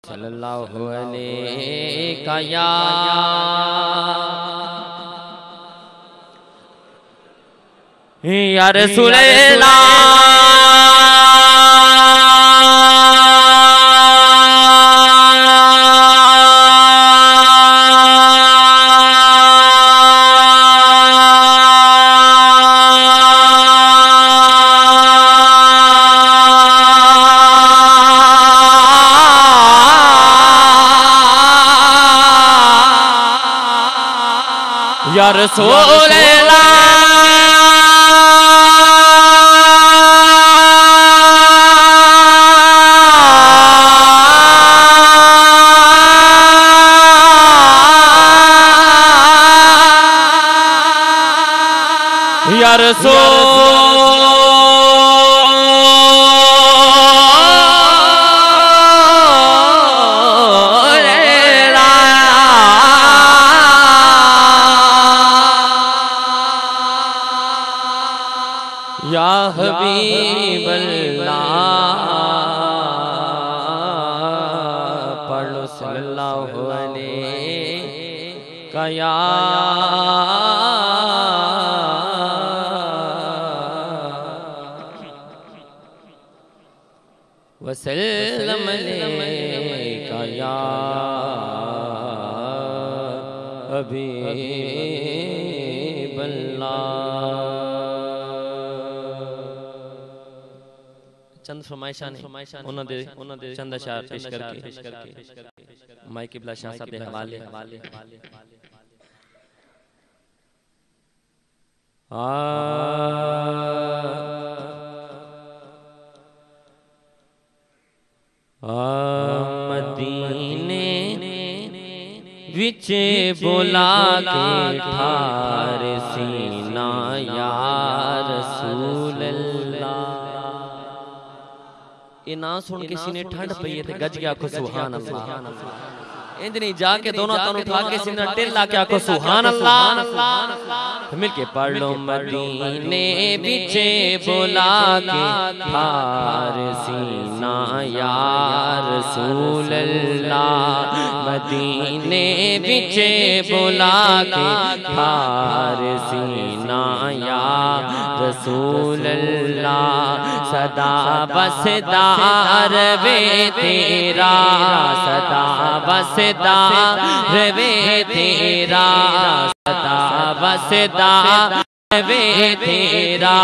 सल्लल्लाहु अलैहि या रसूलल्लाह या रसूलल्लाह या या हबीबल्लाह पढ़ो सल्लल्लाहु अलैहि या वसल्लम अलैका या हबीबल्लाह। चंद फरमाइशां उन्होंने चंद अशार पेश करके माई किबला शाह साहब के हवाले मदीने विचे बोला के ठार सीना या रसूल अल्लाह। ये ना सुन किसी ने ठंड पई है गज गया को सुभान अल्लाह। इंज नहीं जाके दोनों तन उठा के सीना टेला क्या को सुभान अल्लाह। मिलके पढ़ लो मदीने पीछे बोला के हार सीना या रसूल अल्लाह। मदीने पीछे बोला के हार सीना या रसूल अल्लाह। सदा बसदार वे तेरा सदा बसदार वे तेरा सदा बसदार वे तेरा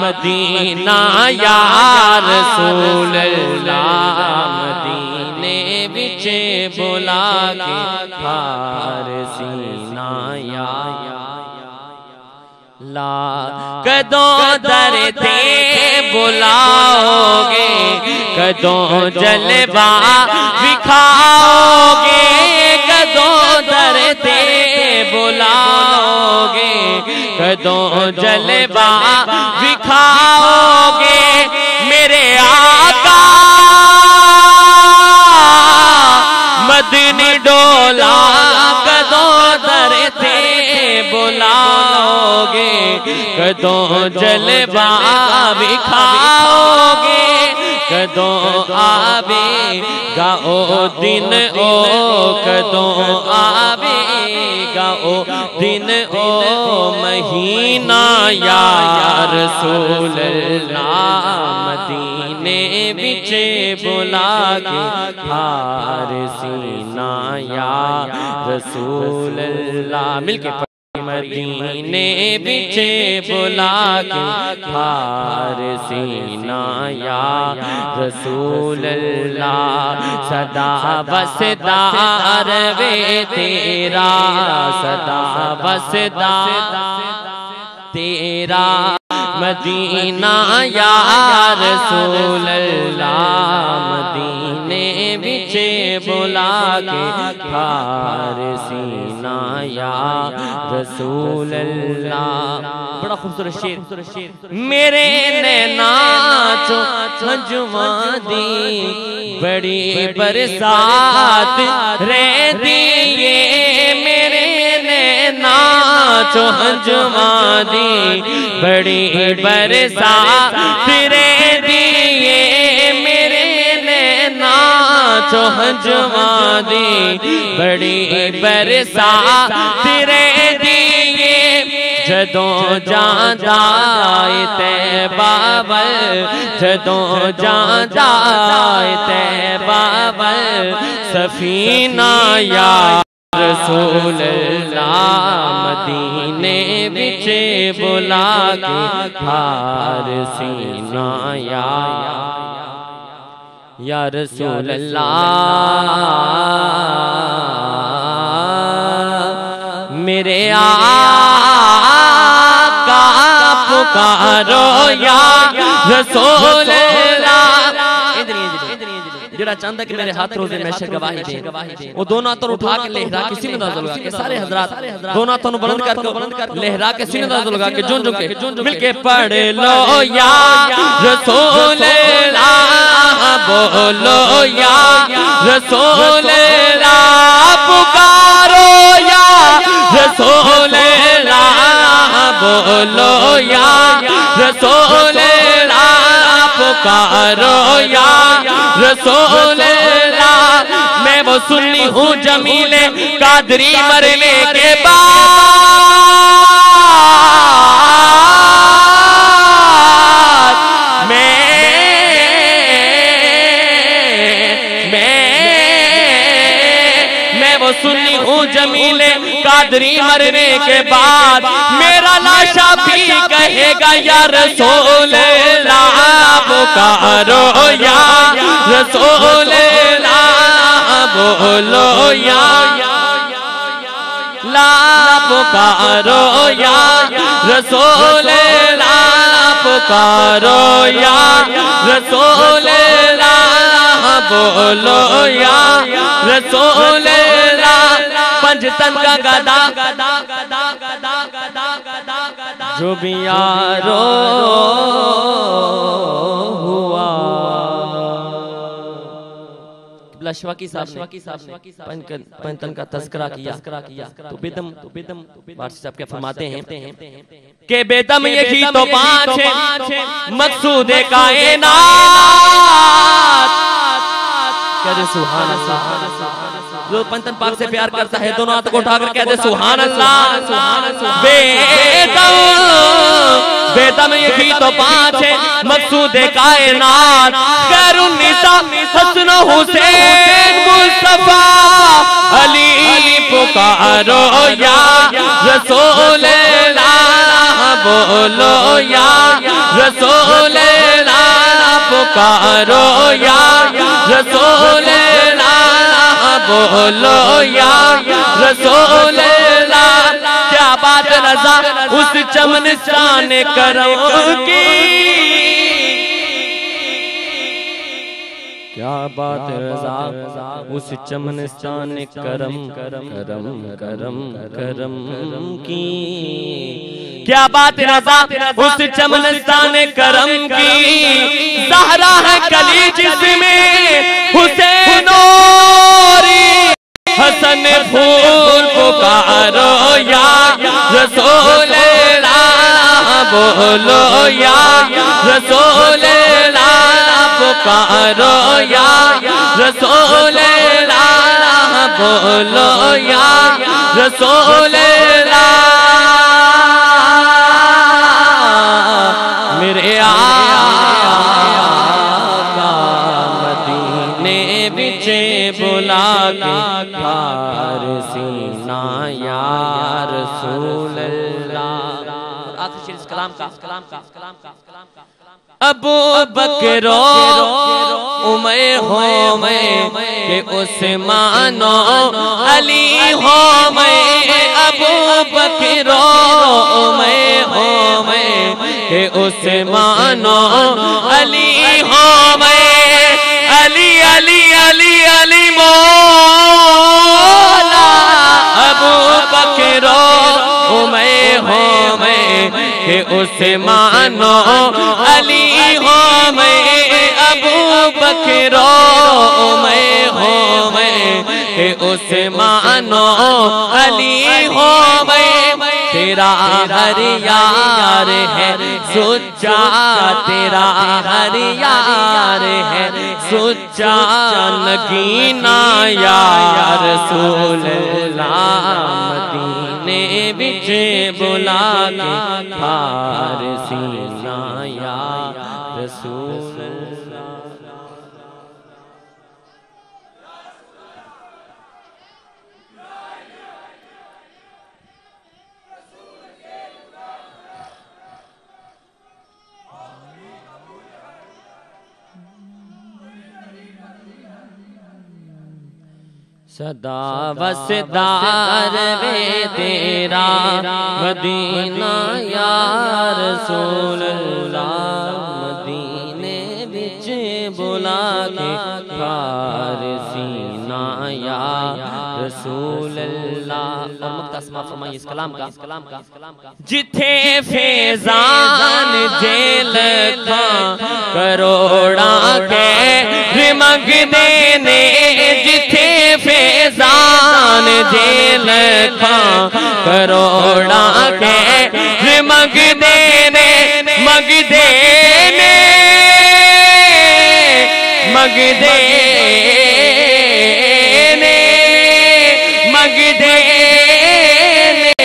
मदीना या रसूल अल्लाह। मदीने बिचे बोला के हार सीना या ला कदों दर ते बुलाओगे कदों जलवा दिखाओगे कदों दर ते बुलाओगे कदों जलवा दिखाओगे मेरे आका मदनी डोला कदों दर ते बुलाओगे कदों जलवा दिखाओगे कदों आवेगा ओ दिन ओ कदों आवेगा ओ दिन ओ महीना या रसूल अल्लाह। मदीने बिचे बुला के हार सीना या रसूल अल्लाह। मिलके मदीने बिचे बुला के हार सीना या रसूल अल्लाह। सदा बसदार वे तेरा सदा बसदार तेरा मदीना या रसूल अल्लाह। मदीने बिचे बुला के हार सीना या रसूल अल्लाह। बड़ा खूबसूरत शेर मेरे नैना चो हंजुमा दी बड़ी बरसात रहती ये मेरे नैना चो हंजुमा दी बड़ी बरसात रहती ये मेरे नैना चो हजवादी बड़ी बरसात रे दिए जदों जांदा तैबा वल जदों जांदा तैबा वल सफीना या रसूल अल्लाह मदीने विच बुला के हार सीना या रसूल अल्लाह मेरे आका पुकारो या रसूल अल्लाह जरा चांदा कि मेरे हाथ रोजे महशर गवाही दे वो दोनों हाथों उठा के लहरा के सीने नजर लगा के सारे हजरात दोनों हाथों बुलंद करके लहरा के सीने नजर लगा के जुन के मिलके पढ़ लो या रसूल अल्लाह बोलो या रसूल अल्लाह पुकारो या रसूल अल्लाह बोलो या रसूल अल्लाह पुकारो या रसूल अल्लाह मैं वो सुन्नी हूँ जमीले कादरी मरने के बाद मैं वो सुन्नी हूँ जमीले कादरी मरने के बाद मेरा लाशा भी कहेगा या रसूल अल्लाह पुकारो या रसूल अल्लाह बोलो या ला पुकारो या रसूल अल्लाह पुकारो या रसूल अल्लाह बोलो या रसूल अल्लाह पंजतन का गदा जो भी यारो हुआ शवाकी साहब ने पंजतन का तस्करा किया तो बेदम वारसी साहब क्या फरमाते हैं कि बेदम यही तो पांच मकसूद कायनात कहते सुभान अल्लाह जो पंजतन पाक से प्यार करता है दोनों हाथ को उठाकर कहते सुभान अल्लाह बेदम यही तो पांच मकसूद कायनात खैरुन्निसा हसन हुसैन मुस्तफा अली पुकारो या रसूल अल्लाह बोलो या रसूल अल्लाह पुकारो या रसूल अल्लाह बोलो या रसूल अल्लाह क्या बात रज़ा उस चमन शान करम की क्या बात रज़ा उस चमन शान करम की क्या बात रज़ा उस चमन शान करम की ज़हरा है कली जिसमें हुसैन हसन फूल पुकारो या रसूल अल्लाह बोलो या रसूल अल्लाह पुकारो या रसूल अल्लाह बोलो या रसूल अल्लाह मेरे आका मदीने विच बुला के हार सीना या रसूल अल्लाह। आखिरी शेर इस कलाम का अबू बकरो उमर हो मैं के उस्मानो अली हो मैं अबू बकरो उमर हो मैं के उस्मानो अली हो मैं अली अली अली अली मौला अबू बकरो उमर हो मैं के उस्मानो अली हो मैं अबू बकरो मैं हो मैं के उस्मानो अली हो मैं तेरा हर यार है सुच्चा, तेरा हर यार है सुच्चा, नगीना या रसूल अल्लाह, मदीने विच बुला के फारसीना या रसूल अल्लाह। सदा वसदार वे तेरा मदीना या रसूल अल्लाह, मदीने विच बुला के फारसीना या रसूल अल्लाह। और मुक्तसमा फरमाइए इस कलाम का, जिथे फैजान जेल का करोड़ा के रिमग देने, जिथे फैजान जेल का करोड़ा के रिमग देने, मग देने मग देने मग देने,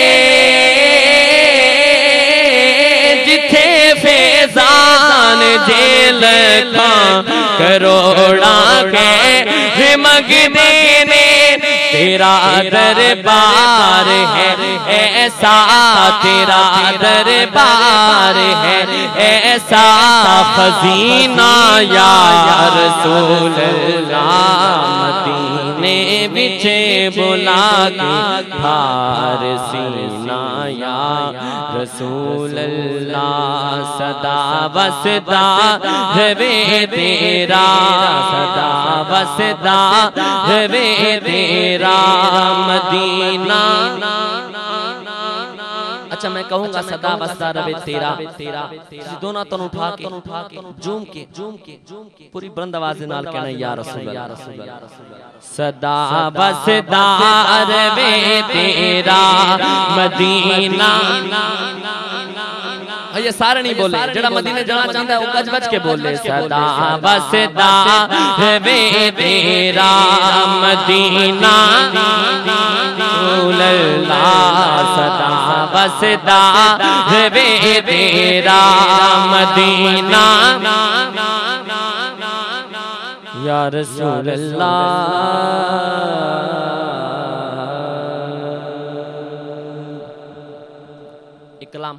जिथे फैजान जेल का करोड़ा के मग देने, तेरा दरबार है ऐसा, तेरा दरबार है ऐसा, खजीना या रसूल अल्लाह, मदीने विच बुला के फारसीना या रसूल अल्लाह। सदा वसदा वे तेरा, सदा वसदा वे तेरा मदीना। अच्छा मैं कहूँगा सदा वसदा रवे तेरा, दोनों तन उठा के झूम के पूरी बुलंद आवाज नाल कहना या रसूल अल्लाह। सदा वसदा रवे तेरा मदीना। ये सारे नहीं बोले, जड़ा मदीने जाना चाहता है वो गज बज के बोले। सदा वसदा रवे तेरा मदीना, रसूल अल्लाह, सदा वसदा रवे तेरा मदीना या रसूल अल्लाह। एक कलाम